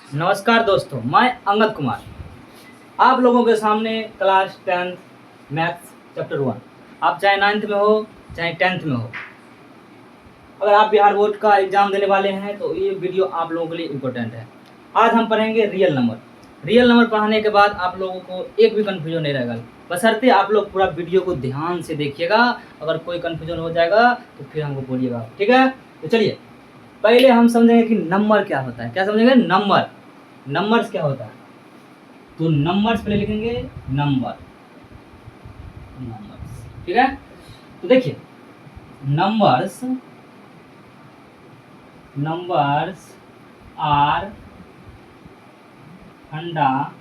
नमस्कार दोस्तों, मैं अंगद कुमार आप लोगों के सामने क्लास 10th मैथ्स चैप्टर 1। आप चाहे 9th में हो चाहे 10th में हो, अगर आप बिहार बोर्ड का एग्ज़ाम देने वाले हैं तो ये वीडियो आप लोगों के लिए इम्पोर्टेंट है। आज हम पढ़ेंगे रियल नंबर। रियल नंबर पढ़ाने के बाद आप लोगों को एक भी कन्फ्यूजन नहीं रहेगा, बशर्ते आप लोग पूरा वीडियो को ध्यान से देखिएगा। अगर कोई कन्फ्यूजन हो जाएगा तो फिर हमको बोलिएगा, ठीक है। तो चलिए पहले हम समझेंगे कि नंबर क्या होता है। क्या समझेंगे? नंबर्स क्या होता है। तो नंबर्स पहले लिखेंगे नंबर्स, ठीक है। तो देखिए numbers are fundamental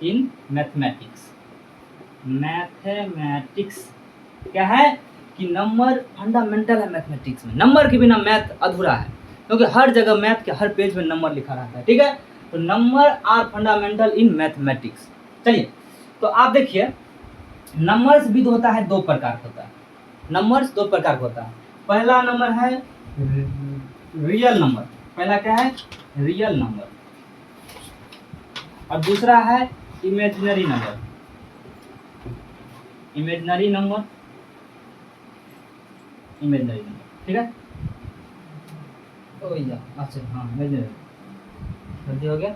in mathematics क्या है कि नंबर फंडामेंटल है मैथमेटिक्स में। नंबर के बिना मैथ अधूरा है, क्योंकि हर जगह मैथ के हर पेज में नंबर लिखा रहता है, ठीक है। तो number are fundamental in mathematics. चलिए तो आप देखिए नंबर्स भी होता है, दो प्रकार होता है। नंबर्स दो प्रकार होता है। पहला नंबर है रियल नंबर। पहला क्या है? Real number. और दूसरा है इमेजिनरी नंबर। इमेजिनरी नंबर, ठीक है। अच्छा हाँ, इमेजिनरी हो गया।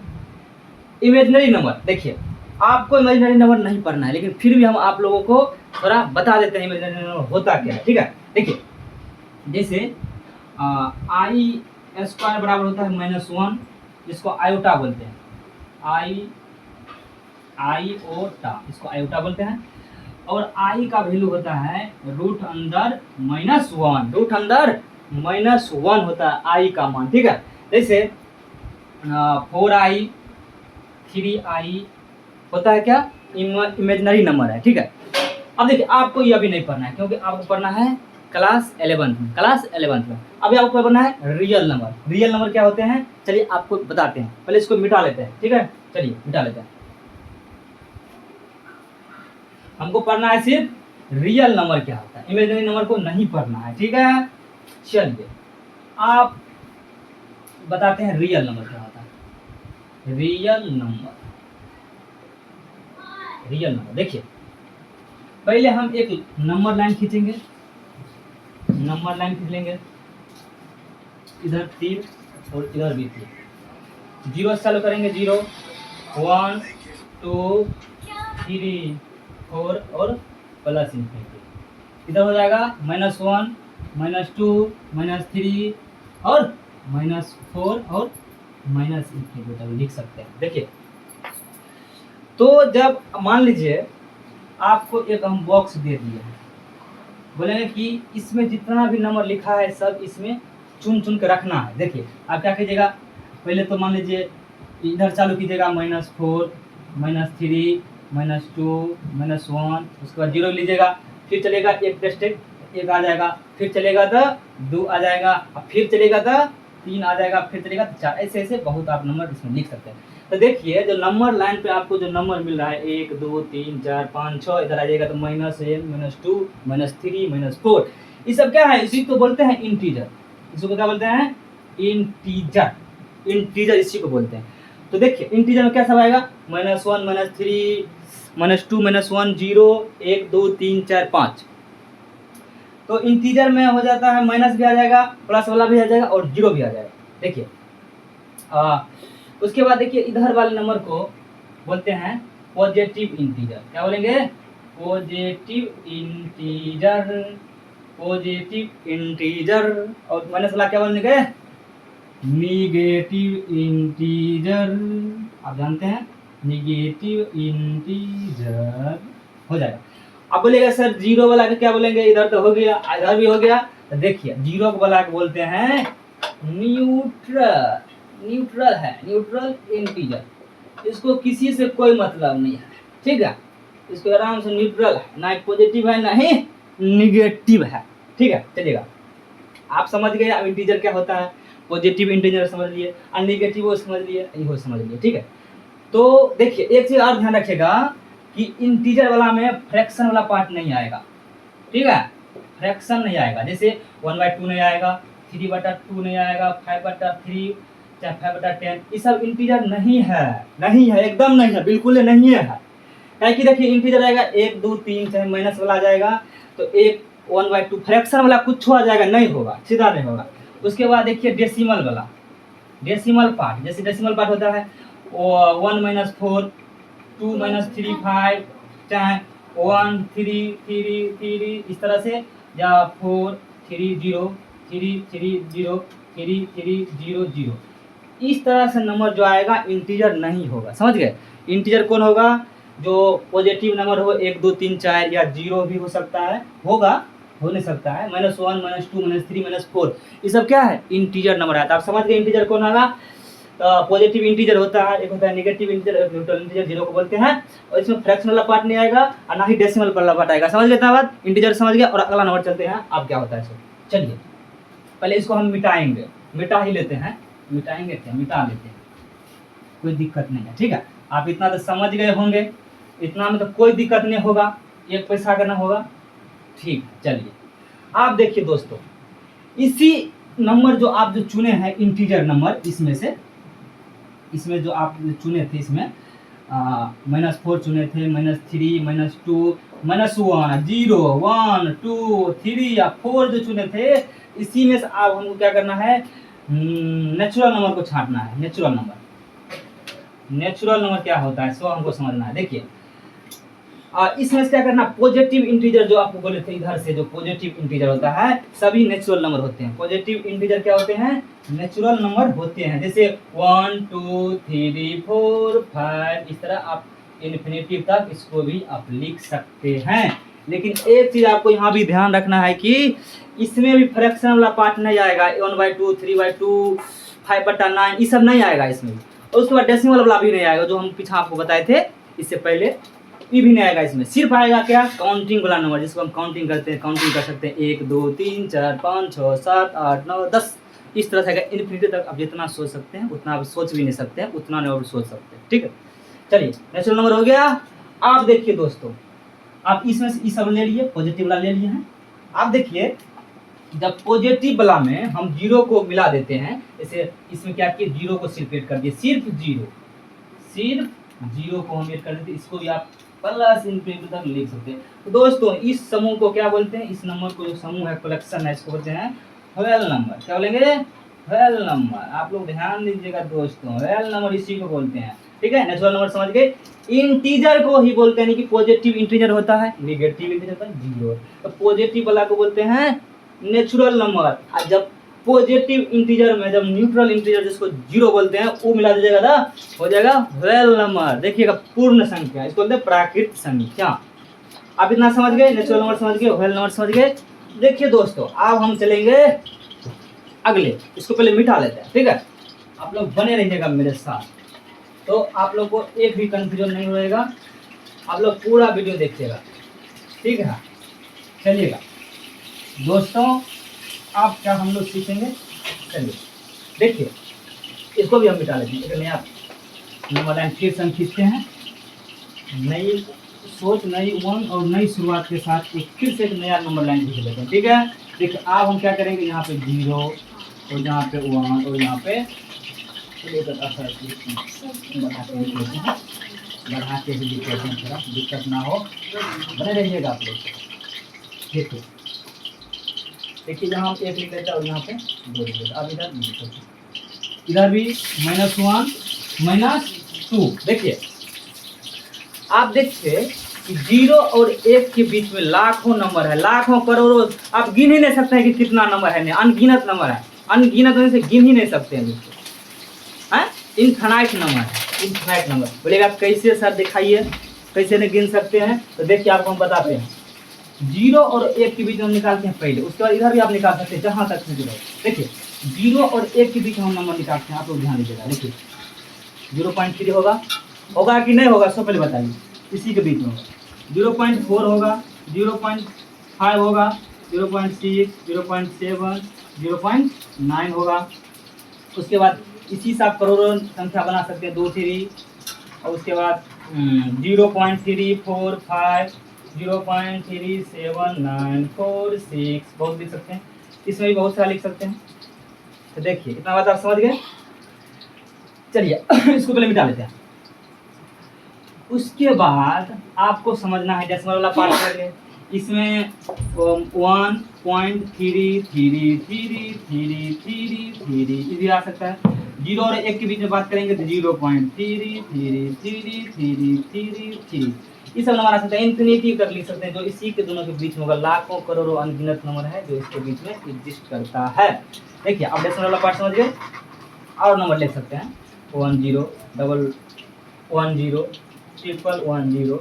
इमेजिनरी नंबर देखिए, आपको इमेजिनरी नंबर नहीं पढ़ना है, लेकिन फिर भी हम आप लोगों को थोड़ा बता देते हैं इमेजिनरी नंबर होता क्या है, ठीक है। देखिए जैसे आई स्क्वायर बराबर होता है -1, जिसको आयोटा बोलते हैं। आईओटा, इसको आयोटा बोलते हैं। और आई का वैल्यू होता है रूट अंदर -1। रूट अंदर -1 होता है आई का मान, ठीक है। जैसे 4i 3i होता है क्या? इमेजिनरी नंबर है, ठीक है। अब देखिए आपको ये अभी नहीं पढ़ना है, क्योंकि आपको पढ़ना है क्लास 11th में। अभी आपको पढ़ना है रियल नंबर। रियल नंबर क्या होते हैं चलिए आपको बताते हैं। पहले इसको मिटा लेते हैं, ठीक है। चलिए मिटा लेते हैं। हमको पढ़ना है सिर्फ रियल नंबर क्या होता है, इमेजिनरी नंबर को नहीं पढ़ना है, ठीक है। चलिए आप बताते हैं रियल नंबर क्या होता है। रियल नंबर देखिए पहले हम एक नंबर लाइन खींचेंगे। नंबर लाइन खींच लेंगे, इधर 3 और इधर भी 3। 0 से चालू करेंगे, 0 1 2 3 4 और प्लस इन्फिनिटी। इधर हो जाएगा -1 -2 -3 और -4 और -इन्फिनिटी लिख सकते हैं। देखिए तो जब मान लीजिए आपको एक हम बॉक्स दे दिए हैं, बोलेंगे कि इसमें जितना भी नंबर लिखा है सब इसमें चुन चुन के रखना है। देखिए आप क्या कीजिएगा, पहले तो मान लीजिए इधर चालू कीजिएगा -4 -3 -2 -1, उसके बाद 0 लीजिएगा, फिर चलेगा एक स्टेप, 1 आ जाएगा, फिर चलेगा तो 2 आ जाएगा, फिर चलेगा तो 3 आ जाएगा, फिर चलेगा तो 4। ऐसे ऐसे बहुत आप नंबर इसमें लिख सकते हैं। तो देखिए जो नंबर लाइन पे आपको जो नंबर मिल रहा है 1 2 3 4 5 6, इधर आ जाएगा तो -1 -2 -3 -4, ये सब क्या है? इसी को बोलते हैं इंटीजर। इसको क्या बोलते हैं? इंटीजर इसी को बोलते हैं। तो देखिए इंटीजर में क्या सब आएगा? -1 -3 -2 -1 0 1 2 3 4 5। तो इंटीजर में हो जाता है माइनस भी आ जाएगा, प्लस वाला भी आ जाएगा और 0 भी आ जाएगा। देखिए उसके बाद देखिए इधर वाले नंबर को बोलते हैं पॉजिटिव इंटीजर। क्या बोलेंगे? Positive integer. और माइनस वाला क्या बोलेंगे? Negative integer. आप जानते हैं निगेटिव इंटीजर हो जाएगा। अब बोलेगा सर 0 वाला के क्या बोलेंगे? इधर तो हो गया, इधर भी हो गया। तो देखिए 0 वाला के बोलते हैं न्यूट्रल है, न्यूट्रल इंटीजर। इसको किसी से कोई मतलब नहीं है, ठीक है। इसको आराम से न्यूट्रल है, ना पॉजिटिव है ना ही निगेटिव है, ठीक है। चलिएगा आप समझ गए अब इंटीजर क्या होता है। पॉजिटिव इंटीजर समझ लिए और निगेटिव वो समझ लिए, ये समझ लिए, ठीक है। तो देखिए एक चीज और ध्यान रखिएगा कि इंटीजर वाला में फ्रैक्शन वाला पार्ट नहीं आएगा, ठीक है। फ्रैक्शन नहीं आएगा, जैसे 1/2 नहीं आएगा, 3/2 नहीं आएगा, 5/3 चाहे 5/10, ये सब इंटीजर नहीं है, नहीं है, एकदम नहीं है, बिल्कुल नहीं है। है कि देखिए इंटीजर आएगा 1 2 3, चाहे माइनस वाला आ जाएगा तो 1/2 फ्रैक्शन वाला कुछ आ जाएगा, नहीं होगा, सीधा नहीं होगा। उसके बाद देखिए डेसिमल वाला, डेसिमल पार्ट, जैसे डेसिमल पार्ट होता है 1 - 4 2 - 3 5, चाहे 1 3 3 3 इस तरह से, या 4 3 0 3 3 0 3 3 0 0, इस तरह से नंबर जो आएगा इंटीजर नहीं होगा, समझ गए। इंटीजर कौन होगा, जो पॉजिटिव नंबर हो 1 2 3 4, या 0 भी हो सकता है, होगा, हो नहीं सकता है, -1 -2 -3 -4, ये सब क्या है, इंटीजर नंबर आता है। आप समझ गए इंटीजर कौन होगा। पॉजिटिव इंटीजर होता है, एक होता है नेगेटिव इंटीजर, न्यूट्रल इंटीजर 0 को बोलते हैं, और इसमें फ्रैक्शन वाला पार्ट नहीं आएगा और ना ही डेसिमल वाला पार्ट आएगा। समझ गए इतना बात, इंटीजर समझ गया। और अगला नंबर चलते हैं, अब क्या होता है सो चलिए पहले इसको हम मिटाएंगे, मिटा ही लेते हैं, मिटाएंगे क्या, मिटा लेते हैं, कोई दिक्कत नहीं है, ठीक है। आप इतना तो समझ गए होंगे, इतना में तो कोई दिक्कत नहीं होगा, 1 पैसा करना होगा, ठीक। चलिए आप देखिए दोस्तों, इसी नंबर जो आप जो चुने हैं इंटीजर नंबर, इसमें जो आप चुने थे, इसमें -4 चुने थे, -3 -2 -1 0 1 2 3 या 4 जो चुने थे, इसी में से आप हमको क्या करना है, नेचुरल नंबर को छांटना है। नेचुरल नंबर क्या होता है सो हमको समझना है। देखिए इसमें से क्या करना, पॉजिटिव इंटीजर जो आपको बोले थे इधर से, जो पॉजिटिव इंटीजर होता है सभी नेचुरल नंबर होते हैं। पॉजिटिव इंटीजर क्या होते हैं, नेचुरल नंबर होते हैं। जैसे 1 2 3 4 5, इस तरह आप इन्फिनिटी तक इसको भी आप लिख सकते हैं। लेकिन एक चीज आपको यहाँ भी ध्यान रखना है कि इसमें भी फ्रैक्शन वाला पार्ट नहीं आएगा, 1/2 3/2 5/9 ये सब नहीं आएगा इसमें भी। और उसके बाद डेसिमल वाला भी नहीं आएगा, जो हम पीछे आपको बताए थे इससे पहले, ये भी नहीं आएगा इसमें। सिर्फ आएगा क्या, काउंटिंग वाला नंबर, जिसको हम काउंटिंग करते हैं, काउंटिंग कर सकते हैं 1 2 3 4 5 6 7 8 9 10, इस तरह से आएगा इन्फिनिटी तक। आप जितना सोच सकते हैं उतना आप सोच भी नहीं सकते हैं, उतना नहीं और सोच सकते हैं, ठीक है। चलिए नेचुरल नंबर हो गया। आप देखिए दोस्तों, आप इसमें से ये सब ले लिए, पॉजिटिव वाला ले लिए हैं। आप देखिए जब पॉजिटिव वाला में हम 0 को मिला देते हैं, जैसे इसमें क्या किए, 0 को सिर्फ ऐड कर दिए, सिर्फ 0 को हम ऐड कर देते, इसको भी आप प्लस इन्फिनिटी तक लिख सकते हैं। तो दोस्तों इस समूह को क्या बोलते हैं, इस नंबर को जो समूह है, कलेक्शन है, इसको बोलते हैं होल नंबर। क्या बोलेंगे, होल नंबर। आप लोग ध्यान दीजिएगा दोस्तों, होल नंबर इसी को बोलते हैं, ठीक है। नेचुरल नंबर समझ गए। इंटीजर को ही बोलते हैं कि पॉजिटिव इंटीजर होता है, नेगेटिव इंटीजर होता है 0, तो पॉजिटिव वाला को बोलते हैं नेचुरल नंबर। और जब पॉजिटिव इंटीजर में जब न्यूट्रल इंटीजर जिसको 0 बोलते हैं वो मिला दीजिएगा ना, हो जाएगा होल नंबर। देखिएगा पूर्ण संख्या, इसको बोलते हैं प्राकृत संख्या। आप इतना समझ गए, नेचुरल नंबर समझ गए, होल नंबर समझ गए। देखिए दोस्तों अब हम चलेंगे अगले, इसको पहले मिटा लेते हैं, ठीक है। आप लोग बने रहिएगा मेरे साथ, तो आप लोग को एक भी कंफ्यूजन नहीं होएगा, आप लोग पूरा वीडियो देखिएगा, ठीक है। चलिएगा दोस्तों, आप क्या हम लोग सीखेंगे, चलिए देखिए इसको भी हम मिटा लेते हैं। एक नया नंबर लाइन फिर से हम खींचते हैं, नई सोच, नई उमंग और नई शुरुआत के साथ एक फिर से एक नया नंबर लाइन खींच लेते हैं, ठीक है। देखिए अब हम क्या करेंगे, यहाँ पे 0 और यहाँ पे 1 और यहाँ पे बढ़ा के भी लिख लेते हैं, थोड़ा दिक्कत ना हो, बने रहिएगा आप लोग। देखिए देखिए जहाँ हम 1 लिख लेते हैं और यहाँ पे 2 लिख लेते हैं। अब इधर भी -1 -2। देखिए आप देखिए कि 0 और 1 के बीच में लाखों नंबर है, लाखों करोड़ों, आप गिन ही नहीं सकते हैं कि कितना नंबर है, अनगिनत नंबर है, अनगिनत होने से गिन ही नहीं सकते हैं दोस्तों, इनफाइनाइट नंबर है, इनफाइनाइट नंबर। बोलेगा कैसे सर दिखाइए, कैसे नहीं गिन सकते हैं, तो देखिए आपको हम बताते हैं। 0 और 1 के बीच में हम निकालते हैं पहले, उसके बाद इधर भी आप निकाल सकते हैं जहाँ तक से 0। देखिए 0 और 1 के बीच में हम नंबर निकालते हैं, आप लोग ध्यान दीजिएगा। देखिए 0.3 होगा कि नहीं होगा, सब पहले बताइए, इसी के बीच में होगा। 0.4 होगा, 0.5 होगा, 0.6 0.7 0.9 होगा। उसके बाद इसी से आप करोड़ों संख्या बना सकते हैं, 2 3, और उसके बाद 0.345 0.37946 बहुत लिख सकते हैं, इसमें भी बहुत सारा लिख सकते हैं। तो देखिए इतना बात आप समझ गए। चलिए इसको पहले मिटा लेते हैं। उसके बाद आपको समझना है डेसिमल वाला पार्ट कर ले। इसमें 1.333333 भी आ सकता है। 0 और 1 के बीच में बात करेंगे तो 0.333333। ये सब नंबर आ सकता है। इन्फिनिटी कर लिख सकते हैं जो इसी के दोनों के बीच में होगा। लाखों करोड़ों अनगिनत नंबर है जो इसके बीच में एग्जिस्ट करता है। देखिए अब डेसिमल वाला पार्ट समझ गए। और नंबर ले सकते हैं 10 10 ट्रिपल 10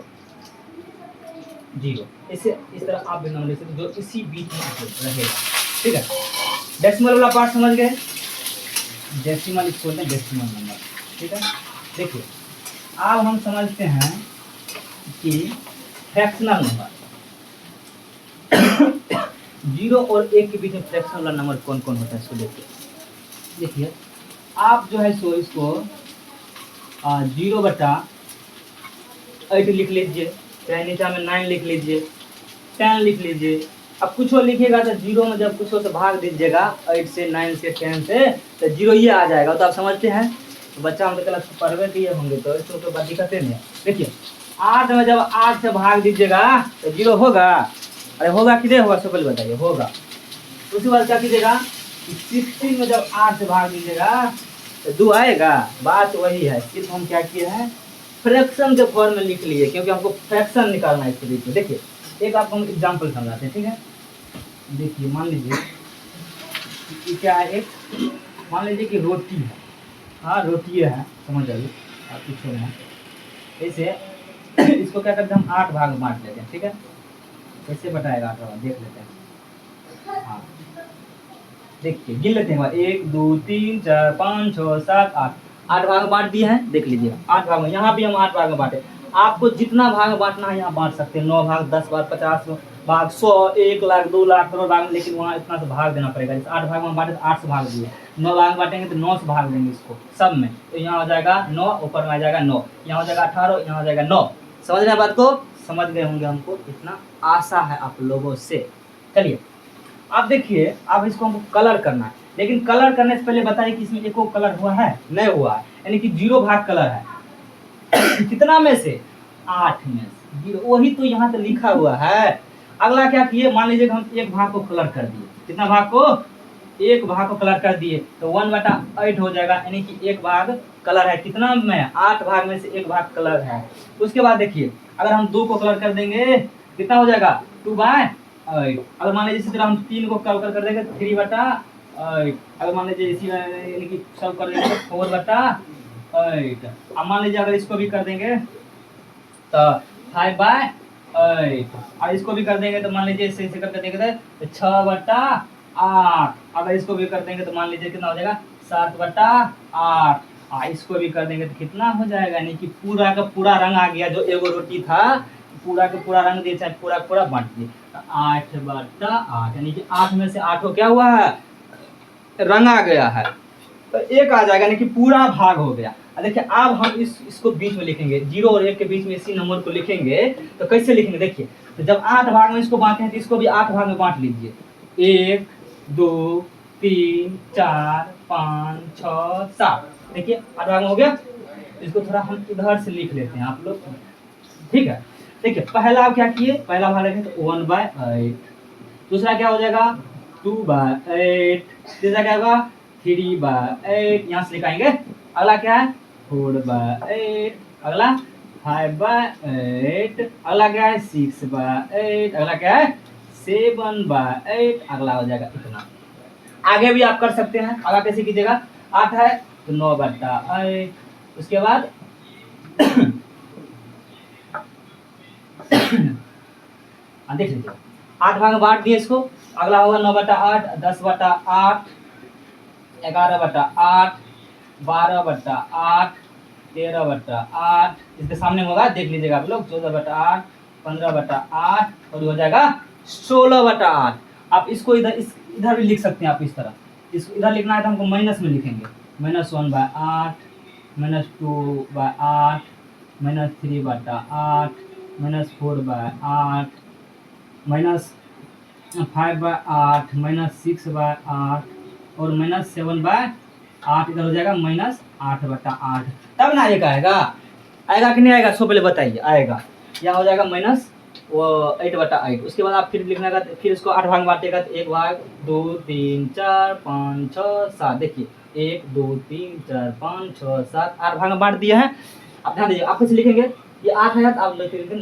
0। इसे इस तरह आप भी नंबर ले सकते जो इसी बीच में रहेगा। ठीक है, डेसिमल वाला पार्ट समझ गए। डेसिमल इसको बोलते हैं डेसिमल नंबर। ठीक है, देखिए अब हम समझते हैं कि फ्रैक्शनल नंबर 0 और 1 के बीच में फ्रैक्शनल वाला नंबर कौन कौन होता है इसको देखिए आप जो है सो इसको 0/8 लिख लीजिए, चाहे नीचे में 9 लिख लीजिए, 10 लिख लीजिए। अब कुछ और लिखिएगा तो 0 में जब कुछ से भाग दीजिएगा 8 से 9 से 10 से तो 0 ही आ जाएगा। तो आप समझते हैं। तो बच्चा हम तो क्लास पढ़वे किए होंगे तो इसमें तो बात दिक्कतें नहीं है। देखिए 8 में जब 8 से भाग दीजिएगा तो 0 होगा। अरे होगा कि नहीं होगा सबल बताइए, होगा। उसके बाद क्या कीजिएगा 16 में जब 8 से भाग दीजिएगा तो 2 आएगा। बात वही है, सिर्फ हम क्या किए हैं फ्रैक्शन के फॉर्म में लिख लिए क्योंकि हमको फ्रैक्शन निकालना है इसके बीच में। देखिए एक आपको हम एग्जाम्पल समझाते हैं। ठीक है, देखिए मान लीजिए कि क्या है, एक मान लीजिए कि रोटी है। हाँ रोटी है, समझ जाइए आप कुछ छोड़े हैं। ऐसे इसको क्या करते हैं हम 8 भाग में बांट लेते हैं। ठीक है, कैसे बताएगा 8 भाग देख लेते हैं। हाँ देखिए गिन लेते हैं 1 2 3 4 5 6 7 8 8 भाग में बांट दिए हैं। देख लीजिए 8 भाग में, यहाँ भी हम 8 भाग में बांटे। आपको जितना भाग में बांटना है यहाँ बांट सकते हैं। 9 भाग 10 भाग 50 भाग 100 1 लाख 2 लाख करोड़ भाग में, लेकिन वहाँ इतना तो भाग देना पड़ेगा। जैसे 8 भाग में बांटे तो 8 से भाग दिए, 9 भाग में बांटेंगे तो 9 से भाग देंगे इसको सब में। तो यहाँ हो जाएगा 9, ऊपर में आ जाएगा 9, यहाँ हो जाएगा 18, यहाँ हो जाएगा 9। समझ रहे हैं बात को? समझ गए होंगे, हमको इतना आशा है आप लोगों से। चलिए अब देखिए अब इसको हमको कलर करना है, लेकिन कलर करने से पहले बताइए कि इसमें एको कलर हुआ है नहीं हुआ है, यानी कि 0 भाग कलर है। कितना में से 8 में से 0, वही तो यहाँ तो लिखा हुआ है। अगला क्या किए, मान लीजिए हम 1 भाग को कलर कर दिए। कितना भाग को? 1 भाग को कलर कर दिए तो 1/8 हो जाएगा, यानी कि 1 भाग कलर है। कितना में? 8 भाग में से 1 भाग कलर है। उसके बाद देखिए अगर हम 2 को कलर कर देंगे कितना हो जाएगा 2/8। अगर मान लीजिए इसी तरह हम 3 को कलर कर देंगे 3/8। अगर मान लीजिए इसी यानी कि सब कर देंगे 4/8। अब मान लीजिए अगर इसको भी कर देंगे तो 5/8, और इसको भी कर देंगे तो मान लीजिए इसे करके देंगे तो 6/8। अगर इसको भी कर देंगे तो मान लीजिए कितना हो जाएगा 7/8। इसको भी कर देंगे तो कितना हो जाएगा, यानी कि पूरा का पूरा रंग आ गया। जो एगो रोटी था पूरा का पूरा रंग दिए, चाहे पूरा पूरा बांट दिए। 8/8 यानी कि 8 में से 8 क्या हुआ है, रंग आ गया है। तो 1 आ जाएगा, यानी कि पूरा भाग हो गया। देखिए अब हम इसको बीच में लिखेंगे, 0 और 1 के बीच में इसी नंबर को लिखेंगे। तो कैसे लिखेंगे देखिए, तो जब 8 भाग में इसको बांटे हैं तो इसको भी 8 भाग में बांट लीजिए। 1 2 3 4 5 6 7। देखिए 8 भाग में हो गया। इसको थोड़ा हम इधर से लिख लेते हैं आप लोग। ठीक है, देखिए पहला आप क्या किए, पहला भाग रखें तो 1/8। दूसरा क्या हो जाएगा 2/8। तीसरा क्या होगा 3/8, यहाँ से लिखाएंगे। अगला क्या है 4/8। अगला 5/8। अगला क्या है 6/8। अगला क्या है 7/8। अगला हो जाएगा इतना। आगे भी आप कर सकते हैं। अगला कैसे कीजिएगा, 8 है तो 9/8। उसके बाद देख लीजिए 8 भाग में बांट दिए इसको। अगला होगा 9/8, 10/8, 11/8, 12/8, 13/8। इसके सामने होगा देख लीजिएगा आप लोग 14/8, 15/8 और हो जाएगा 16/8। आप इसको इधर भी लिख सकते हैं। आप इस तरह इसको इधर लिखना है तो हमको माइनस में लिखेंगे। -1/8, -2/8, -3/8, -4/8, -5/8, -6/8 और -7/8 इधर हो जाएगा -8/8। तब ना एक आएगा, आएगा कि नहीं आएगा? सो पहले बताइए, आएगा। यहाँ हो जाएगा -8/8। उसके बाद आप फिर लिखने का, फिर इसको 8 भाग में बांटेगा तो 1 भाग 2 3 4 5 6 7। देखिए 1 2 3 4 5 6 7 8 भाग में बांट दिया है। आप ध्यान दीजिए, आप कैसे लिखेंगे? ये 8 है तो आप लिखेंगे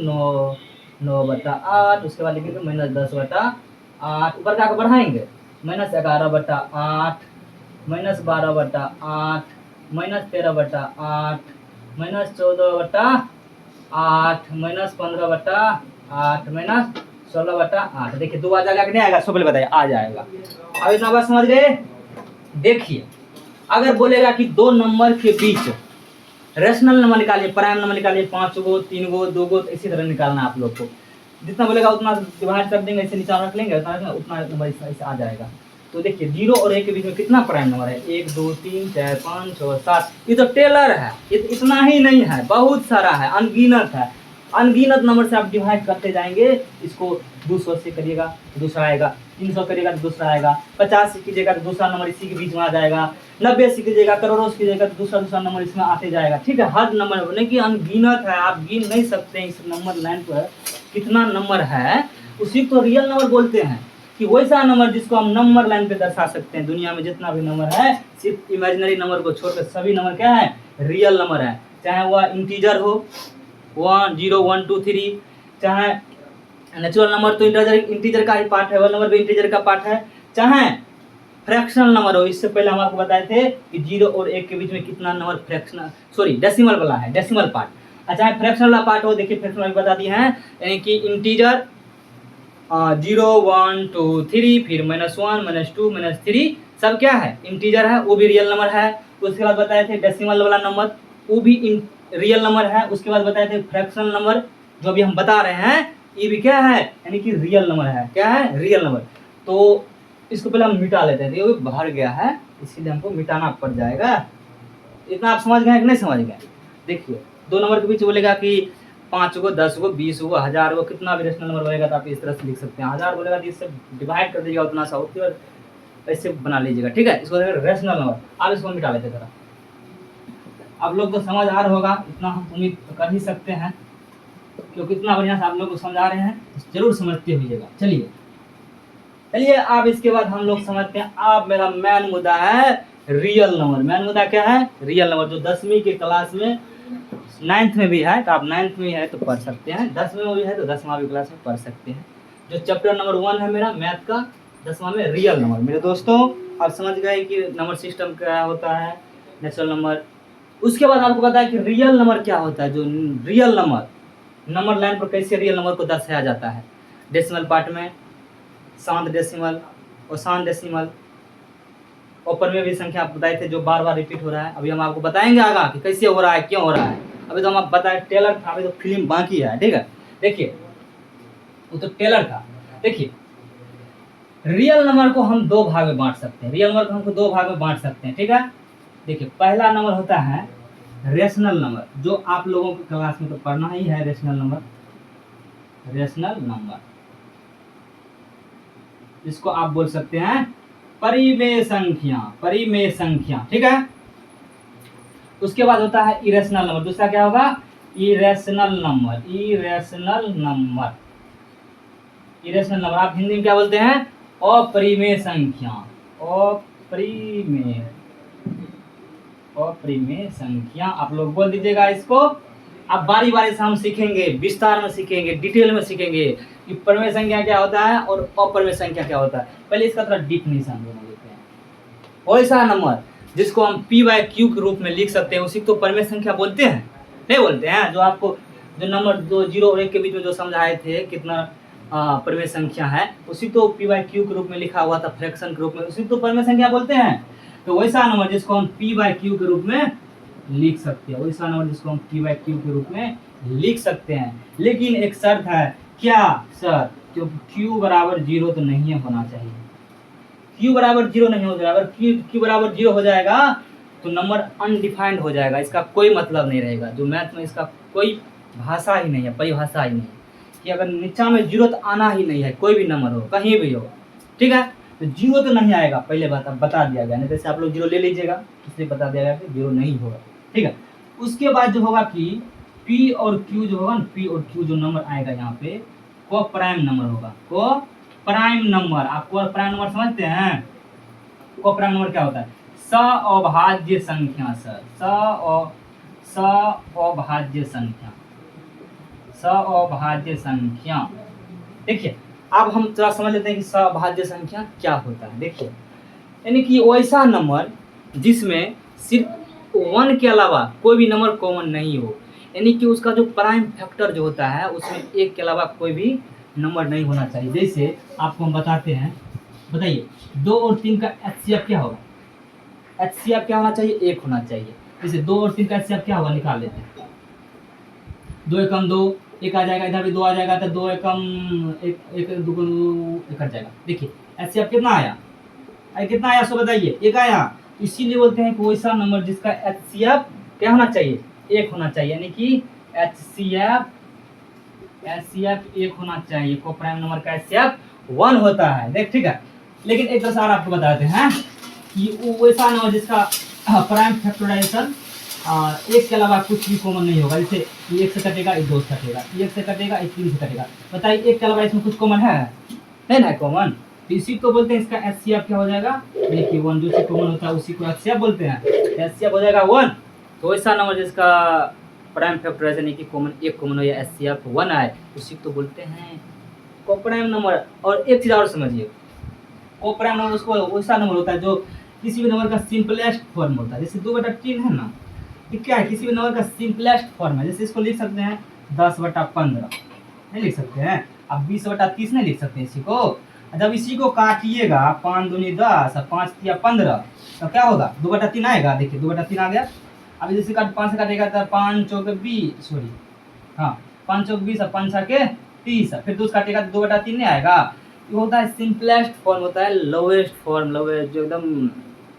9/8। उसके बाद लिखेंगे -10/8। ऊपर का बढ़ाएंगे -11/8 -12/8 -13/8 -14/8 -15/8 -16/8। देखिए 2 आ जाएगा कि नहीं आएगा? सो पहले बताइए, आ जाएगा। अब इतना बात समझ गए? देखिए अगर बोलेगा कि दो नंबर के बीच रेशनल नंबर निकालिए, प्राइम नंबर निकालिए, 5 गो 3 गो 2 गो, तो इसी तरह निकालना है आप लोग को। जितना बोलेगा उतना डिवाइड कर देंगे, ऐसे नीचे रख लेंगे, उतना नंबर ऐसे आ जाएगा। तो देखिए 0 और 1 के बीच में कितना प्राइम नंबर है? 1 2 3 4 5 6 7। ये तो टेलर है, ये तो इतना ही नहीं है, बहुत सारा है, अनगिनत है। अनगिनत नंबर से आप डिवाइड करते जाएंगे। इसको 200 से करिएगा तो दूसरा आएगा, 300 करिएगा तो दूसरा आएगा, 50 से कीजिएगा तो दूसरा नंबर इसी के बीच में आ जाएगा, 90 से कीजिएगा, करोड़ों से कीजिएगा तो दूसरा नंबर इसमें आते जाएगा। ठीक है, हर नंबर बोले कि अनगिनत है, आप गिन नहीं सकते इस नंबर लाइन पर कितना नंबर है। उसी को रियल नंबर बोलते हैं, कि वैसा नंबर जिसको हम नंबर लाइन पे दर्शा सकते हैं। दुनिया में जितना भी नंबर है, सिर्फ इमेजिनरी नंबर को छोड़कर सभी नंबर क्या है? रियल नंबर है। चाहे वह इंटीजर हो 1 0 1 2 3, चाहे नेचुरल नंबर तो इंटीजर का ही पार्ट है, वह नंबर भी इंटीजर का पार्ट है, चाहे फ्रैक्शनल नंबर हो। इससे पहले हम आपको बताए थे कि 0 और 1 के बीच में कितना नंबर फ्रैक्शनल डेसिमल वाला है, डेसिमल पार्ट। अच्छा फ्रैक्शनल वाला पार्ट हो, देखिए फ्रैक्शनल बता दिए हैं, यानी कि इंटीजर 0 1 2 3, फिर -1 -2 -3 सब क्या है? इंटीजर है, वो भी रियल नंबर है। उसके बाद बताए थे डेसिमल वाला नंबर, वो भी रियल नंबर है। उसके बाद बताए थे फ्रैक्शनल नंबर, जो अभी हम बता रहे हैं, ये भी क्या है? यानी कि रियल नंबर है। क्या है? Real number. तो इसको पहले हम मिटा लेते हैं, ये बाहर गया है, इसीलिए हमको मिटाना पड़ जाएगा। इतना आप समझ गए कि नहीं समझ गए? देखिए दो नंबर के बीच बोलेगा कि 5 गो 10 गो 20 गो 1000 गो, कितना भी रेशनल नंबर बोलेगा तो आप इस तरह से लिख सकते हैं। 1000 बोलेगा तो इससे डिवाइड कर दीजिएगा उतना सा, उसके बाद ऐसे बना लीजिएगा। ठीक है, इसको रेशनल नंबर। आप इसको मिटा लेते जरा। आप लोग को समझ आ रहा होगा, इतना हम उम्मीद कर ही सकते हैं, क्योंकि इतना बढ़िया से आप लोग को समझा रहे हैं, जरूर समझते होइएगा। चलिए अब इसके बाद हम लोग समझते हैं। अब मेरा मेन मुद्दा है रियल नंबर। मेन मुद्दा क्या है? रियल नंबर, जो 10वीं के क्लास में 9th में भी है, तो आप 9th में है तो पढ़ सकते हैं, 10वीं में भी है तो 10वां भी क्लास में पढ़ सकते हैं। जो चैप्टर नंबर 1 है मेरा मैथ का, 10वां में रियल नंबर। मेरे दोस्तों आप समझ गए कि नंबर सिस्टम क्या होता है, नेचुरल नंबर। उसके बाद आपको पता है कि रियल नंबर क्या होता है। जो रियल नंबर लाइन पर कैसे रियल नंबर को दर्शाया जाता है? डेसिमल पार्ट में, शांत डेसिमल और शांत डेसिमल, ऊपर में भी संख्या आप बताए थे जो बार बार रिपीट हो रहा है। अभी हम आपको बताएंगे आगे कि कैसे हो रहा है, क्यों हो रहा है। अभी तो हम आप बताए टेलर था, अभी तो फिल्म बाकी है। ठीक है, देखिए वो तो टेलर था। देखिए रियल नंबर को हम 2 भाग में बांट सकते हैं। रियल नंबर को हमको 2 भाग में बांट सकते हैं। ठीक है, देखिए पहला नंबर होता है रेशनल नंबर, जो आप लोगों की क्लास में तो पढ़ना ही है। रेशनल नंबर इसको आप बोल सकते हैं परिमेय संख्या। ठीक है, उसके बाद होता है इरेशनल नंबर। दूसरा क्या होगा? Irrational number. आप हिंदी में क्या बोलते हैं? अपरिमेय संख्या आप लोग बोल दीजिएगा इसको। अब बारी बारी से हम सीखेंगे, विस्तार में सीखेंगे, डिटेल में सीखेंगे कि परिमेय संख्या क्या होता है और अपरिमेय संख्या क्या होता है। पहले इसका थोड़ा डिफिनेशन देते हैं। वैसा नंबर जिसको हम p/q के रूप में लिख सकते हैं, उसी को परिमेय संख्या बोलते हैं, नहीं बोलते हैं? जो आपको जो नंबर 0 और 1 के बीच में जो समझाए थे कितना परिमेय संख्या है, उसी तो p/q के रूप में लिखा हुआ था, फ्रैक्शन के रूप में, उसी तो परिमेय संख्या बोलते हैं। तो वैसा नंबर जिसको हम p/q के रूप में लिख सकते हैं, वैसा नंबर जिसको हम p/q के रूप में लिख सकते हैं। लेकिन एक शर्त है। क्या शर्त? क्योंकि q बराबर 0 तो नहीं होना चाहिए। q बराबर 0 नहीं हो जाएगा। अगर q बराबर 0 हो जाएगा तो नंबर अनडिफाइंड हो जाएगा, इसका कोई मतलब नहीं रहेगा। जो मैथ में इसका कोई भाषा ही नहीं है, परिभाषा ही नहीं है कि अगर नीचा में 0 तो आना ही नहीं है, कोई भी नंबर हो, कहीं भी हो। ठीक है, तो जीरो तो नहीं आएगा, पहले बता दिया गया, नहीं जैसे आप लोग जीरो ले लीजिएगा, इसलिए बता दिया गया कि जीरो नहीं होगा। ठीक है, उसके बाद जो होगा कि पी और क्यू जो होगा ना, पी और क्यू जो नंबर आएगा यहाँ पे को प्राइम नंबर होगा। को प्राइम नंबर, आपको प्राइम नंबर समझते हैं? को प्राइम नंबर क्या होता है? सअभाज्य संख्या सर, सअभाज्य संख्या, सअभाज्य संख्या। देखिए अब हम थोड़ा समझ लेते हैं कि सअभाज्य संख्या क्या होता है। देखिए यानी कि वैसा नंबर जिसमें सिर्फ 1 के अलावा कोई भी नंबर कॉमन नहीं हो, यानी कि उसका जो प्राइम फैक्टर जो होता है उसमें 1 के अलावा कोई भी नंबर नहीं होना चाहिए। जैसे आपको हम बताते हैं, बताइए 2 और 3 का एचसीएफ क्या होगा? एचसीएफ क्या होना चाहिए? 1 होना चाहिए। जैसे 2 और 3 का एचसीएफ क्या होगा, निकाल लेते हैं। 2 एकम 2, 1 आ जाएगा, इधर भी 2 आ जाएगा, तो 2 एकम 1, 1 2 1 हट जाएगा। देखिए एचसीएफ कितना आया? कितना आया सो बताइए? 1 आया। इसीलिए बोलते हैं कि वैसा नंबर जिसका एचसीएफ क्या होना चाहिए? 1 होना चाहिए, यानी कि एचसीएफ 1 होना चाहिए। को प्राइम नंबर का एचसीएफ 1 होता है। देख ठीक है, लेकिन एक तरह आपको बताते हैं कि वैसा नंबर जिसका प्राइम फैक्टराइजेशन 1 के अलावा कुछ भी कॉमन नहीं होगा। जैसे 1 से कटेगा, 2 से कटेगा, 1 से कटेगा, 3 से कटेगा। बताइए 1 के अलावा इसमें कुछ कॉमन है ना कॉमन? तो इसी को बोलते हैं इसका एचसीएफ क्या हो जाएगा? देखिए 1 जो से कॉमन होता है उसी को एचसीएफ बोलते हैं। एचसीएफ हो जाएगा 1। तो वैसा नंबर जिसका प्राइम फैक्टराइजेशन यानी कि कॉमन 1 कॉमन हो या एचसीएफ 1 आए, उसी को बोलते हैं को प्राइम नंबर। और एक चीज और समझिए, को प्राइम नंबर उसको वैसा नंबर होता है जो किसी भी नंबर का सिंपलेस्ट फॉर्म होता है। जैसे 2/3 है ना, ये क्या है? किसी भी नंबर का सिंपलेस्ट फॉर्म है। जैसे इसको लिख सकते हैं 10/15, नहीं लिख सकते हैं? अब 20/30 नहीं लिख सकते इसी को। जब इसी को काटिएगा 5 दूनी 10 और 5 तिया 15, तो क्या होगा? 2/3 आएगा। देखिए 2/3 आ गया। अब जैसे 5 से काटेगा तो 5 चौक 20, सॉरी हाँ 5 चौक 20 और 5 छके 30, फिर 2 काटेगा तो 2/3 नहीं आएगा। ये होता है सिंपलेस्ट फॉर्म, होता है लोवेस्ट फॉर्म, लोवेस्ट जो एकदम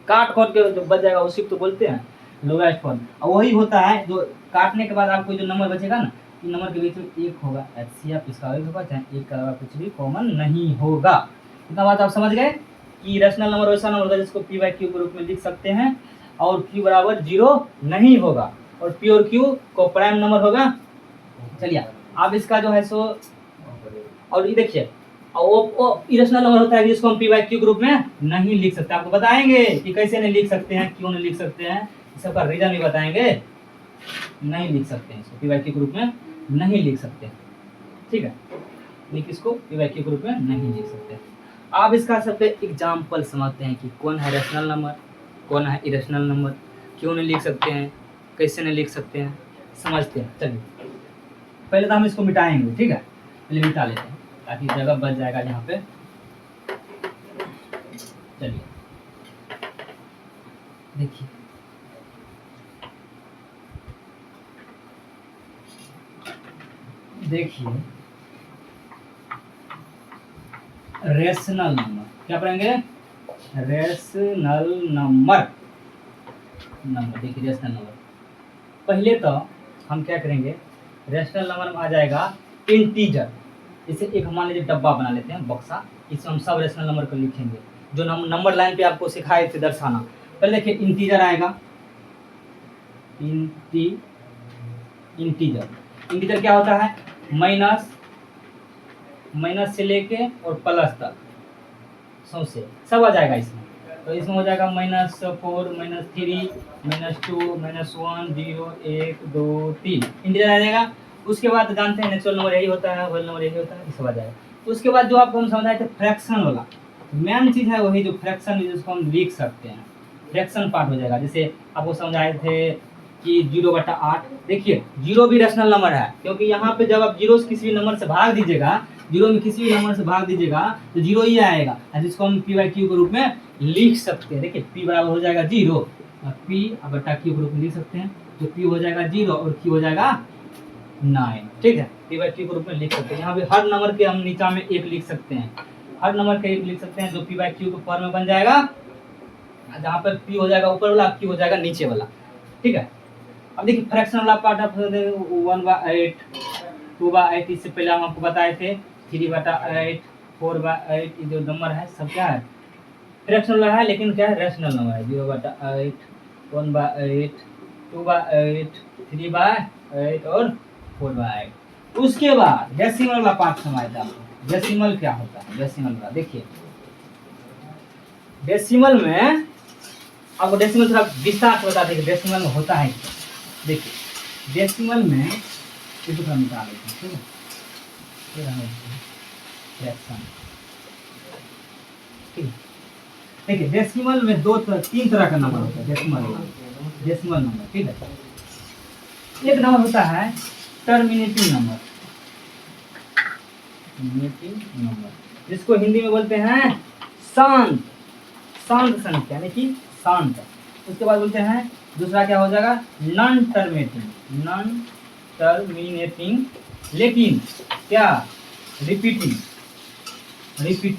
काट के जो बच जाएगा उसी को तो बोलते हैं लोवेस्ट फॉर्म। और वही होता है जो काटने के बाद आपको जो नंबर बचेगा ना, इन नंबर के बीच में 1 होगा, एचसीएफ इसका 1 होगा, चाहे 1 के अलावा कुछ भी कॉमन नहीं होगा। इतना बात आप समझ गए कि रैशनल नंबर वैसा नंबर होगा जिसको पी बाई क्यू के रूप में लिख सकते हैं, और क्यू बराबर 0 नहीं होगा, और पी और क्यू को प्राइम नंबर होगा। चलिए अब इसका जो है सो, और ये देखिए वो इरेशनल नंबर होता है जिसको हम पी बाई क्यू ग्रुप में नहीं लिख सकते। आपको बताएंगे कि कैसे नहीं लिख सकते हैं, क्यों नहीं लिख सकते हैं, इसका रीजन भी बताएंगे। नहीं लिख सकते हैं इसको पी बाई क्यू ग्रुप में, नहीं लिख सकते। ठीक है, लेकिन इसको पी बाई क्यू ग्रुप में नहीं लिख सकते। आप इसका सब पे एग्जाम्पल समझते हैं कि कौन है रैशनल नंबर, कौन है इरेशनल नंबर, क्यों नहीं लिख सकते हैं, कैसे नहीं लिख सकते हैं, समझते हैं। चलिए पहले तो हम इसको मिटाएंगे। ठीक है, पहले मिटा लेते हैं ताकि जगह बच जाएगा यहाँ पे। चलिए देखिए, देखिए रेशनल नंबर क्या पढ़ेंगे? Rational number. देखिए रेशनल नंबर, पहले तो हम क्या करेंगे, रेशनल नंबर में आ जाएगा इंटीजर। इसे एक मान लीजिए डब्बा बना लेते हैं, बक्सा, इसमें हम सब रेशनल नंबर को लिखेंगे जो नंबर लाइन पे आपको सिखाए थे दर्शाना। पहले देखिए इंटीजर आएगा, इंटीजर। इंटीजर क्या होता है? माइनस से लेके और प्लस तक सौसे सब आ जाएगा इसमें। तो इसमें हो जाएगा -4, -3, -2, -1, 0, 1, 2, 3 इंटीजर आ जाएगा। उसके बाद जानते हैं नेचुरल नंबर यही होता है, होल नंबर यही होता है, ये सब आ जाएगा। उसके बाद जो आपको हम समझाए थे फ्रैक्शन वाला, मेन चीज़ है वही जो फ्रैक्शन, जिसको हम लिख सकते हैं, फ्रैक्शन पार्ट हो जाएगा। जैसे आपको समझाए थे कि 0/8। देखिए 0 भी रैशनल नंबर है, क्योंकि यहाँ पे जब आप 0 से किसी भी नंबर से भाग दीजिएगा, 0 में किसी भी नंबर से भाग दीजिएगा तो 0 ही आएगा, जिसको हम पी बाई क्यू के रूप में लिख सकते हैं। देखिए p बराबर हो जाएगा 0, p बटा क्यू के रूप में लिख सकते हैं, तो p हो जाएगा 0 और q हो जाएगा 9। ठीक है, पी बाई क्यू के रूप में लिख सकते हैं। यहाँ पे हर नंबर के हम नीचा में 1 लिख सकते हैं, हर नंबर के 1 लिख सकते हैं, जो पी बाई क्यू के फॉर्म में बन जाएगा, जहाँ पर p हो जाएगा ऊपर वाला, q हो जाएगा नीचे वाला। ठीक है, अब देखिए फ्रैक्शन वाला पार्ट आप 1/8, 2/8, इससे पहले हम आपको बताए थे 3/8, 4/8, ये जो नंबर है सब क्या है? फ्रैक्शनल है लेकिन क्या है, रैशनल नंबर है। 0/8, 1/8, 2/8, 3/8 और 4/8। उसके बाद डेसिमल वाला पार्ट समझ था आपको। डेसिमल क्या होता है, डेसिमल वाला देखिए। डेसिमल में आपको डेसिमल थोड़ा विस्तार से बता देंगे डेसिमल में होता है क्या। देखिए डेसिमल में इसको थोड़ा निकाल लेते हैं, ठीक है। फिर हमें फ्रैक्शन, ठीक है। देखिए डेसिमल में तीन तरह का नंबर होता है डेसिमल नंबर, ठीक है। एक नंबर होता है टर्मिनेटिंग नंबर, जिसको हिंदी में बोलते हैं शांत संख्या, यानी कि शांत। उसके बाद बोलते हैं दूसरा क्या हो जाएगा, नॉन टर्मिनेटिंग लेकिन क्या रिपीटिंग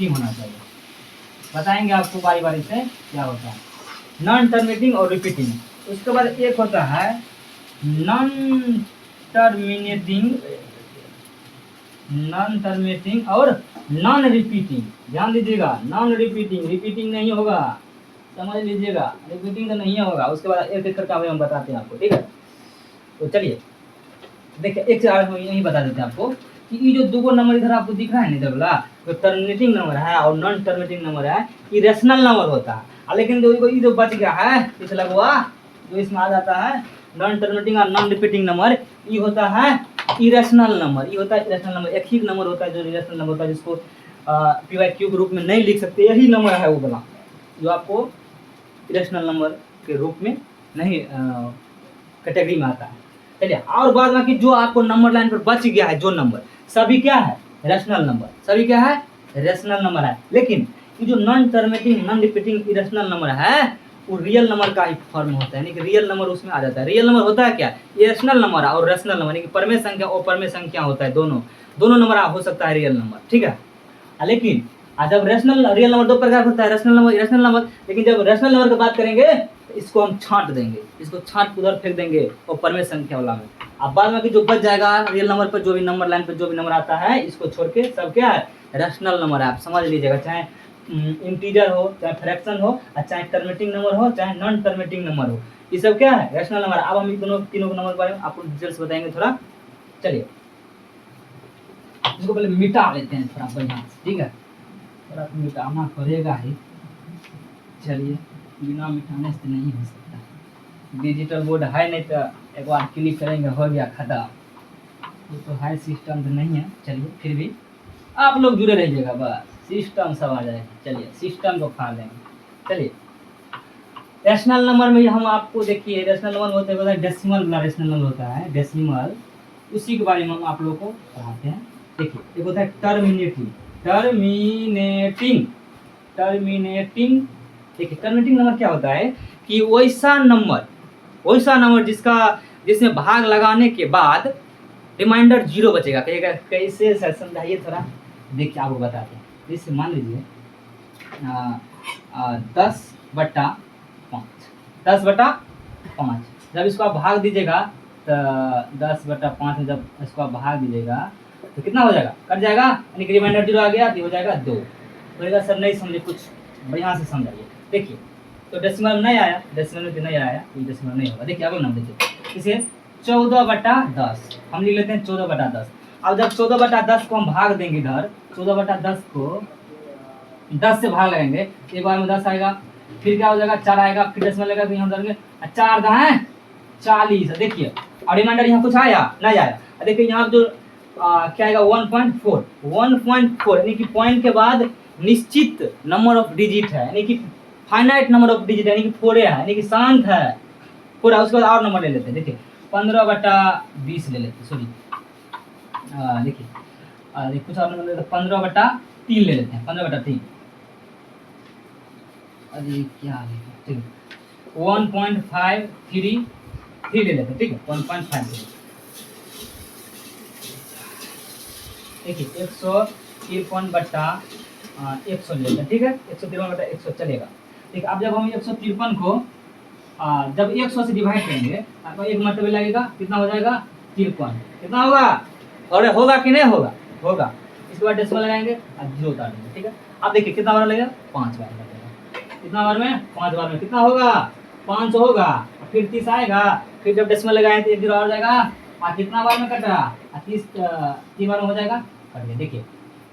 होना चाहिए। बताएंगे आपको बारी बारी से क्या होता है नॉन टर्मिनेटिंग और रिपीटिंग। उसके बाद एक होता है नॉन टर्मिनेटिंग और नॉन रिपीटिंग। ध्यान दीजिएगा, नॉन रिपीटिंग नहीं होगा, समझ लीजिएगा, रिपीटिंग तो नहीं होगा। उसके बाद एक एक करके हम बताते हैं आपको, ठीक है। तो चलिए देखिए, एक से हम यही बता देते हैं आपको कि ये जो दो नंबर इधर आपको दिख रहा है इधर वाला, तो टर्मिनेटिंग नंबर है और नॉन टर्मिनेटिंग नंबर है, ये रेशनल नंबर होता है। लेकिन जो बच गया है पिछला हुआ जो इसमें आ जाता है नॉन टर्मिनेटिंग और नॉन रिपीटिंग नंबर, ये होता है इरेशनल नंबर। ये होता है इरेशनल नंबर, एक ही नंबर होता है जो इरेशनल नंबर होता है, जिसको PYQ के रूप में नहीं लिख सकते। यही नंबर है वो वाला जो आपको इरेशनल नंबर के रूप में नहीं कैटेगरी में आता है। चलिए, और बाद बाकी जो आपको नंबर लाइन पर बच गया है जो नंबर, सभी क्या है, रेशनल नंबर, सभी क्या है, रेशनल नंबर है। लेकिन ये जो non terminating non repeating irrational number है वो रियल नंबर का ही फॉर्म होता है, यानी कि रियल नंबर उसमें आ जाता है। रियल नंबर होता है क्या, इरेशनल नंबर और रेशनल नंबर, यानी कि परमेय संख्या और परमेय संख्या होता है, दोनों नंबर हो सकता है रियल नंबर, ठीक है। लेकिन जब रियल नंबर दो प्रकार होता है, रेशनल नंबर, इरेशनल नंबर। लेकिन जब रेशनल नंबर की बात करेंगे तो इसको हम छांट देंगे, इसको छांट उधर फेंक देंगे और परमेय संख्या वाला में। अब बाद में जो बच जाएगा रियल नंबर पर, जो भी नंबर लाइन पर जो भी नंबर आता है, इसको छोड़ के सब क्या है, रेशनल नंबर है। आप समझ लीजिएगा, चाहे इंटीजर हो, चाहे फ्रैक्शन हो, चाहे टर्मिनेटिंग नंबर हो, चाहे नॉन टर्मिनेटिंग नंबर हो, ये सब क्या है, रेशनल नंबर। अब हम तीनों नंबर के बारे में आपको डिटेल्स बताएंगे थोड़ा। चलिए इसको पहले मिटा लेते हैं थोड़ा बढ़िया से, ठीक है। थोड़ा तो मिटाना पड़ेगा ही। चलिए, बिना मिटाने से नहीं हो सकता। डिजिटल बोर्ड है नहीं तो एक बार क्लिक करेंगे हो गया खत्म। ये तो हाई सिस्टम तो नहीं है, चलिए फिर भी आप लोग जुड़े रहिएगा, बस सिस्टम सब आ जाएगा। चलिए सिस्टम को खा लेंगे। चलिए रेशनल नंबर में हम आपको देखिए, रेशनल नंबर होता है डेसिमल वाला रेशनल नंबर होता है, डेसिमल, उसी के बारे में हम आप लोगों को पढ़ाते हैं। देखिए एक होता है टर्मिनेटिंग। देखिए टर्मिनेटिंग नंबर क्या होता है कि वैसा नंबर जिसमें भाग लगाने के बाद रिमाइंडर 0 बचेगा। कहिएगा कैसे सर, समझाइए थोड़ा। देखिए आपको बताते हैं, जैसे मान लीजिए 10/5, 10/5 जब इसको आप भाग दीजिएगा तो 10/5 में जब इसको आप भाग दीजिएगा तो कितना हो जाएगा, कट जाएगा, यानी कि रिमाइंडर 0 आ गया तो हो जाएगा 2। बोलेगा सर नहीं समझे, कुछ बढ़िया से समझाइए। देखिए तो डेसिमल में नहीं आया, डेसिमल में नहीं आया, कोई डेसिमल नहीं होगा। देखिए अगला नंबर देखिए, इसे 14/10 हम लिख लेते हैं 14/10। अब जब 14/10 को हम भाग देंगे, इधर 14/10 को 10 से भाग लगाएंगे, एक बार में 10 आएगा, फिर क्या हो जाएगा 4 आएगा, फिर डेसिमल लगेगा, फिर यहाँ उधर 4 है 40। देखिए और रिमाइंडर यहाँ कुछ आया नहीं आया। देखिए यहाँ जो क्या आएगा 1.4, यानी कि पॉइंट के बाद निश्चित नंबर ऑफ डिजिट है, यानी कि फाइनाइट नंबर ऑफ डिजिट है, यानी कि 4 है, यानी कि शांत है पूरा। उसके बाद और नंबर ले लेते हैं। देखिए 15/20 ले लेते हैं, सॉरी देखिए कुछ और नंबर ले लेते हैं, 15/3 ले लेते हैं, 15/3। अरे क्या है, ठीक है 1.53 ले लेते हैं, ठीक है 1.53। देखिए 153/100 ले लेते हैं, ठीक है 153/100 चलेगा। ठीक, अब जब हम 153 को जब 100 से डिवाइड करेंगे तो एक मरतबे लगेगा, कितना हो जाएगा 53। कितना होगा, और होगा कि नहीं होगा, होगा। इसके बाद डेसिमल लगाएंगे और 0 उतार देंगे, ठीक है। अब देखिए कितना बार लगेगा, 5 बार लगेगा। कितना बार में? 5 बार में। कितना होगा? 500 होगा। फिर 30 आएगा, फिर जब डेसिमल लगाए तो 1 जीरो और जाएगा, और कितना बार में कट रहा? 30 3 बार में हो जाएगा, कट गया। देखिए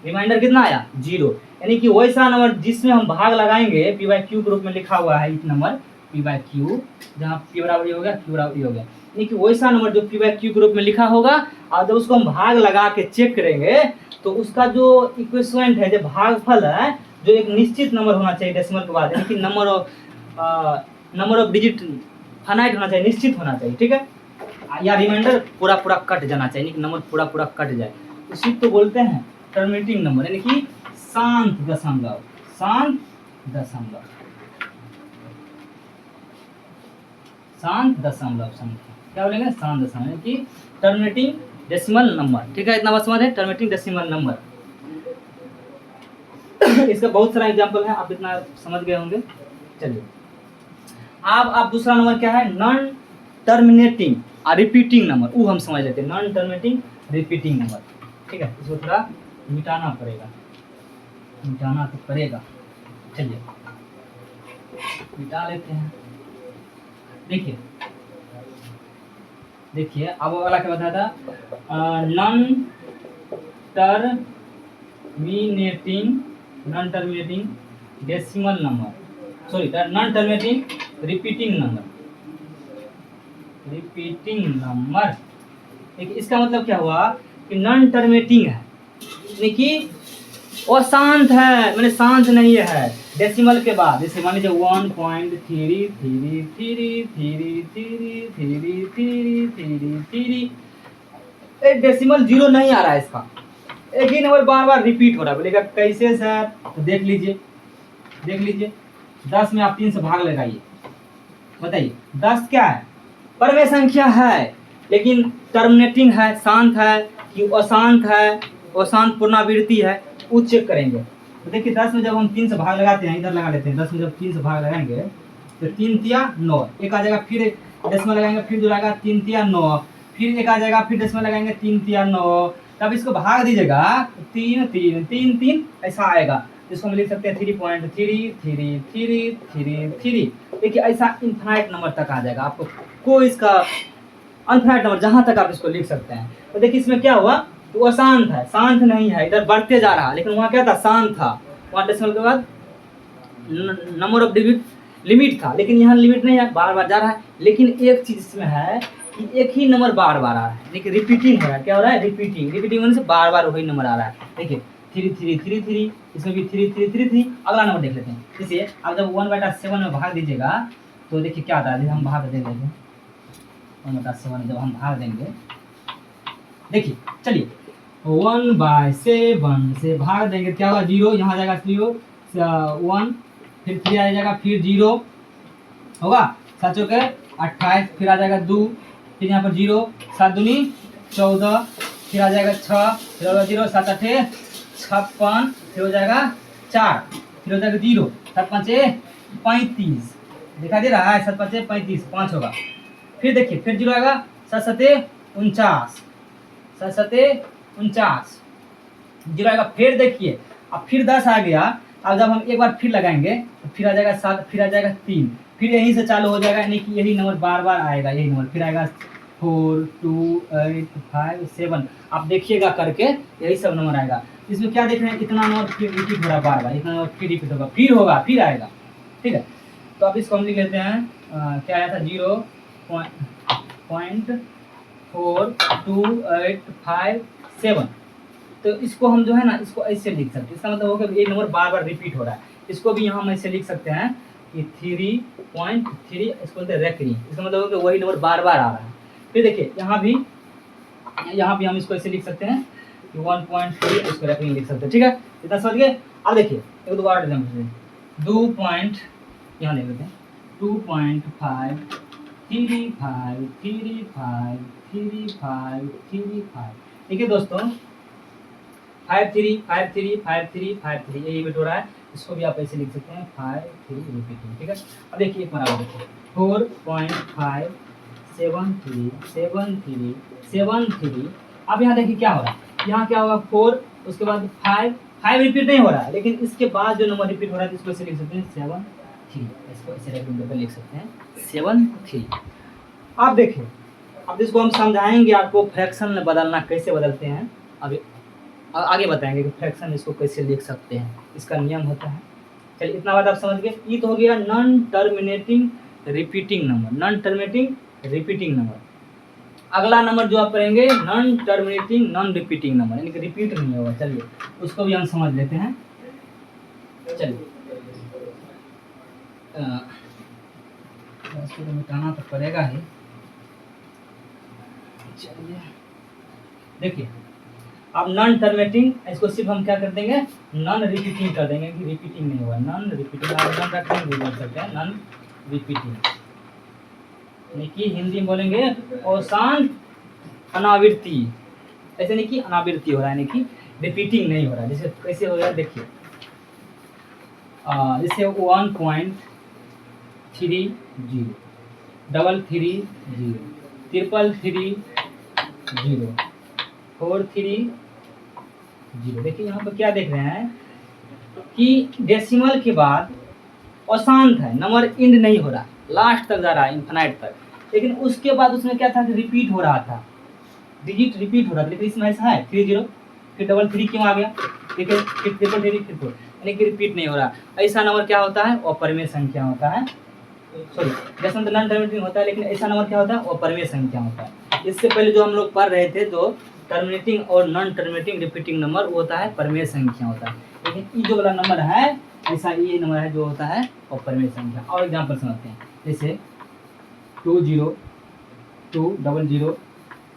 रिमाइंडर कितना आया? 0। यानी कि वैसा नंबर जिसमें हम भाग लगाएंगे, पी बाई क्यू के रूप में लिखा हुआ है, एक नंबर पी बाई क्यू, जहाँ पी बराबर हो गया, क्यू बराबर हो गया, यानी कि वैसा नंबर जो पी बाई क्यू के रूप में लिखा होगा, और जब उसको हम भाग लगा के चेक करेंगे तो उसका जो इक्वेशेंट है, जो भागफल है, जो एक निश्चित नंबर होना चाहिए डेसिमल के बाद, यानी कि नंबर ऑफ डिजिट फाइनाइट होना चाहिए, निश्चित होना चाहिए, ठीक है, या रिमाइंडर पूरा पूरा कट जाना चाहिए, यानी कि नंबर पूरा पूरा कट जाए, उसी को बोलते हैं टर्मिनेटिंग नंबर, यानी कि शांत दशमलव, शांत दशमलव, शांत दशमलव संख्या, क्या बोलेंगे? शांत दशमलव, यानी कि टर्मिनेटिंग डेसिमल नंबर, ठीक है, इतना बस समझ है, टर्मिनेटिंग डेसिमल नंबर। इसका बहुत सारा एग्जांपल है, आप इतना समझ गए होंगे। चलिए अब आप दूसरा नंबर क्या है? नॉन टर्मिनेटिंग और रिपीटिंग नंबर, वो हम समझ लेते हैं, नॉन टर्मिनेटिंग रिपीटिंग नंबर, ठीक है, इसको थोड़ा मिटाना पड़ेगा, मिटाना तो पड़ेगा। चलिए मिटा लेते हैं। देखिए देखिए अब वो वाला क्या बताया था? Non terminating decimal number, sorry non terminating repeating number, देखिए इसका मतलब क्या हुआ कि नॉन टर्मिनेटिंग है, यानी कि वो शांत है, मैंने शांत नहीं है डेसिमल के बाद, जैसे मान लीजिए 1.3333333333 डेसिमल 0 नहीं आ रहा है, इसका एक ही नंबर बार बार रिपीट हो रहा है। बोलेगा कैसे सर? तो देख लीजिए 10 में आप 3 से भाग लगाइए, बताइए 10 क्या है? परमे संख्या है, लेकिन टर्मिनेटिंग है, शांत है कि अशांत है, अशांत पुनरावृत्ति है, वो चेक करेंगे। तो देखिए 10 में जब हम 3 से भाग लगाते हैं, इधर लगा लेते हैं, 10 में जब 3 से भाग लगाएंगे तो 3 तिया 9, एक आ जाएगा, फिर डेसिमल लगाएंगे, फिर जो आएगा 3 तिया 9, फिर एक आ जाएगा, फिर डेसिमल लगाएंगे 3 तिया 9, तब इसको भाग दीजिएगा 3 3 3 3 ऐसा आएगा, जिसको हम लिख सकते हैं 3.333333। देखिए ऐसा इन्फिनाइट नंबर तक आ जाएगा, आपको कोई इसका अनफिनाइट नंबर जहाँ तक आप इसको लिख सकते हैं। तो देखिए इसमें क्या हुआ, तो वो शांत है, शांत नहीं है, इधर बढ़ते जा रहा, लेकिन वहाँ क्या था? शांत था, वहाँ डेसिमल के बाद नंबर ऑफ डिजिट लिमिट था, लेकिन यहाँ लिमिट नहीं है, बार बार जा रहा है। लेकिन एक चीज इसमें है कि एक ही नंबर बार बार आ रहा है, देखिए रिपीटिंग हो रहा है, क्या हो रहा है? रिपीटिंग होने से बार बार वही नंबर आ रहा है। देखिए 3333, इसमें भी 3333। अगला नंबर देख लेते हैं। जैसे आप जब 1/7 में भाग दीजिएगा तो देखिए क्या आता है, जब हम भाग देंगे 1/7 जब हम भाग देंगे, देखिए चलिए 1/7 से भाग देंगे, क्या होगा? 0, यहाँ जाएगा 0, 1, फिर 3 आ जाएगा, फिर 0 होगा, 7 के 28, फिर आ जाएगा 2, फिर यहाँ पर 0, 7 दूनी 14, फिर आ जाएगा 6, फिर होगा 0, 7 8 56, फिर हो जाएगा 4, फिर हो जाएगा 0, 7 5 35, दिखा दे रहा है, 7 5 35, 5 होगा, फिर देखिए फिर 0 आएगा, 7 7 49, 7 7 49, 0 आएगा, फिर देखिए अब फिर 10 आ गया। अब जब हम एक बार फिर लगाएंगे तो फिर आ जाएगा 7, फिर आ जाएगा 3, फिर यहीं से चालू हो जाएगा, यानी कि यही नंबर बार बार आएगा, यही नंबर फिर आएगा 4 2 8 5 7। आप देखिएगा करके यही सब नंबर आएगा। इसमें क्या देख रहे हैं, इतना नंबर फिर रिपीट हो रहा है बार बार, इतना नंबर फिर रिपीट होगा, फिर होगा, फिर आएगा, ठीक है। तो अब इसको हम लिख लेते हैं, क्या आया था 0.4285 तो इसको हम जो है ना, इसको ऐसे लिख सकते हैं, इसका मतलब हो कि एक नंबर बार बार रिपीट हो रहा है। इसको भी यहाँ हम ऐसे लिख सकते हैं कि 3.3, इसको बोलते हैं रेकरिंग, इसका मतलब हो कि वही नंबर बार बार आ रहा है। फिर देखिए यहाँ भी हम इसको ऐसे लिख सकते हैं कि 1.3, इसको रेकरिंग लिख सकते हैं, ठीक है, इतना समझ गए। अब देखिए एक दो और एग्जाम्पल, 2 पॉइंट यहाँ लिख लेते हैं, 2.535353535। ठीक है दोस्तों, 53535353 ये रिपीट हो रहा है, इसको भी आप ऐसे लिख सकते हैं 53 रिपीटिंग, ठीक है। अब देखिए एक बराबर देखिए 4.5737373। अब यहाँ देखिए क्या हो रहा है, यहाँ क्या होगा 4, उसके बाद 5 रिपीट नहीं हो रहा है, लेकिन इसके बाद जो नंबर रिपीट हो रहा है इसको ऐसे लिख सकते हैं 7 3, इसको ऐसे रेक्टेंगल पे लिख सकते हैं 7 3। आप देखिए, अब इसको हम समझाएंगे आपको फ्रैक्शन में बदलना कैसे बदलते हैं, अभी आगे बताएंगे कि फ्रैक्शन इसको कैसे लिख सकते हैं, इसका नियम होता है। चलिए इतना बात आप समझ गए। ये तो हो गया non terminating repeating number, non terminating repeating number. अगला नंबर जो आप पढ़ेंगे non terminating non repeating number, यानी कि रिपीट नहीं होगा। चलिए उसको भी हम समझ लेते हैं। चलिए इसको तो मिटाना तो पड़ेगा ही। चलिए देखिए, अब नॉन टर्मिनेटिंग इसको सिर्फ हम क्या कर देंगे, नॉन रिपीटिंग कर देंगे कि रिपीटिंग नहीं हुआ। नॉन रिपीटिंग आप नाम रखेंगे भी बोल सकते हैं, नॉन रिपीटिंग, यानी कि हिंदी में बोलेंगे अशांत अनावृत्ति। ऐसे नहीं कि अनावृत्ति हो रहा है, यानी कि रिपीटिंग नहीं हो रहा है। जैसे कैसे हो रहा है देखिए, जैसे 1.30 330 333 0 430। देखिए यहाँ पर क्या देख रहे हैं कि डेसिमल के बाद अशांत है, नंबर इंड नहीं हो रहा, लास्ट तक जा रहा है इन्फिनाइट तक, लेकिन उसके बाद उसमें क्या था कि रिपीट हो रहा था, डिजिट रिपीट हो रहा था। लेकिन इसमें ऐसा है 30 फिर 33 क्यों आ गया, ठीक है, फिर 333 फिर 4, यानी कि रिपीट नहीं हो रहा। ऐसा नंबर क्या होता है, अपरिमेय संख्या होता है। सॉरी, डेसिमल तो नॉन टर्मिनेटिंग होता है, लेकिन ऐसा नंबर क्या होता है, अपरिमेय संख्या होता है। इससे पहले जो हम लोग पढ़ रहे थे, जो टर्मिनेटिंग और नॉन टर्मिनेटिंग रिपीटिंग नंबर वो होता है परिमेय संख्या होता है। लेकिन ये जो वाला नंबर है, ऐसा ये नंबर है जो होता है अपरिमेय संख्या। और एग्जाम्पल समझते हैं, जैसे 20 2 00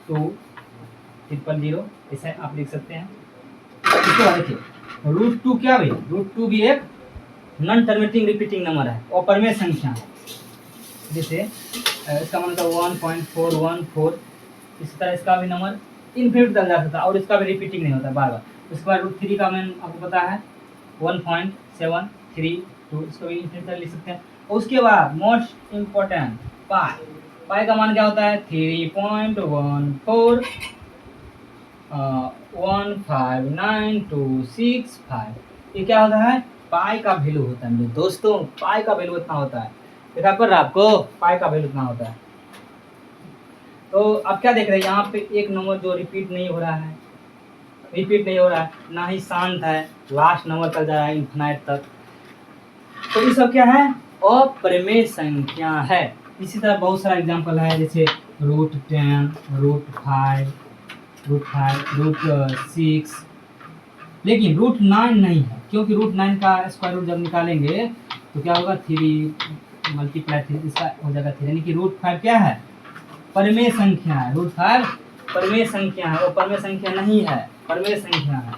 2 000, ऐसे आप लिख सकते हैं। इसके बाद देखिए √2 क्या भाई, √2 भी एक नॉन टर्मिनेटिंग रिपीटिंग नंबर है, अपरिमेय संख्या है। जैसे इसका मतलब 1.414, इस तरह इसका भी नंबर इनफिनिट तक जा सकता है और इसका भी रिपीटिंग नहीं होता बार बार। उसके बाद √3 का मैंने आपको पता है 1.732, इसको भी इनफिनिट तक लिख सकते हैं। और उसके बाद मोस्ट इम्पोर्टेंट पाई का मान क्या होता है 3.14 15925। ये क्या होता है, पाई का वैल्यू होता है मेरे दोस्तों, पाई का वैल्यू इतना होता है। देखा पर आपको पाई का वैल्यू इतना होता है। तो अब क्या देख रहे हैं यहाँ पे एक नंबर जो रिपीट नहीं हो रहा है, रिपीट नहीं हो रहा है, ना ही शांत है, लास्ट नंबर तक जा रहा है इन्फिनाइट तक। तो ये सब क्या है, अपरिमेय संख्या है। इसी तरह बहुत सारा एग्जांपल है, जैसे √10 √5 √6, लेकिन √9 नहीं है, क्योंकि √9 का स्क्वायर रूट जब निकालेंगे तो क्या होगा 3 मल्टीप्लाई 3, इसका हो जाएगा 3, यानी कि √5 क्या है, परिमेय संख्या है। √5 परिमेय संख्या है, वो परिमेय संख्या नहीं है, परिमेय संख्या है।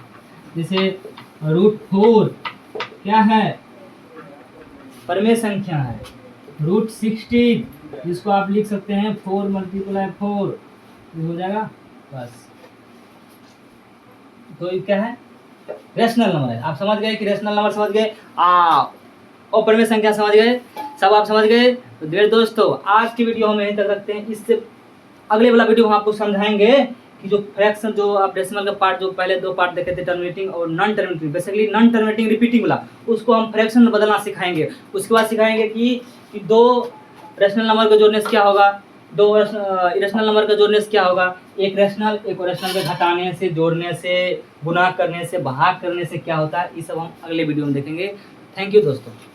जैसे √4 क्या है, परिमेय संख्या है। √16 जिसको आप लिख सकते हैं 4 × 4 हो जाएगा बस। तो ये क्या है, रेशनल नंबर है। आप समझ गए कि रेशनल नंबर समझ गए, और परिमेय संख्या समझ गए, सब आप समझ गए। तो मेरे दोस्तों आज की वीडियो हम यहीं तक रखते हैं। इससे अगले वाला वीडियो हम आपको समझाएंगे कि जो फ्रैक्शन, जो आप डेसिमल का पार्ट, जो पहले 2 पार्ट देखे थे टर्मिनेटिंग और non terminating, basically non terminating repeating वाला, उसको हम फ्रैक्शन में बदलना सिखाएंगे। उसके बाद सिखाएंगे कि 2 रेशनल नंबर का जोड़ने से क्या होगा, 2 इरेशनल नंबर का जोड़ने से क्या होगा, एक रेशनल एक रेशनल के घटाने से, जोड़ने से, गुणा करने से, भाग करने से क्या होता है, ये सब हम अगले वीडियो में देखेंगे। थैंक यू दोस्तों।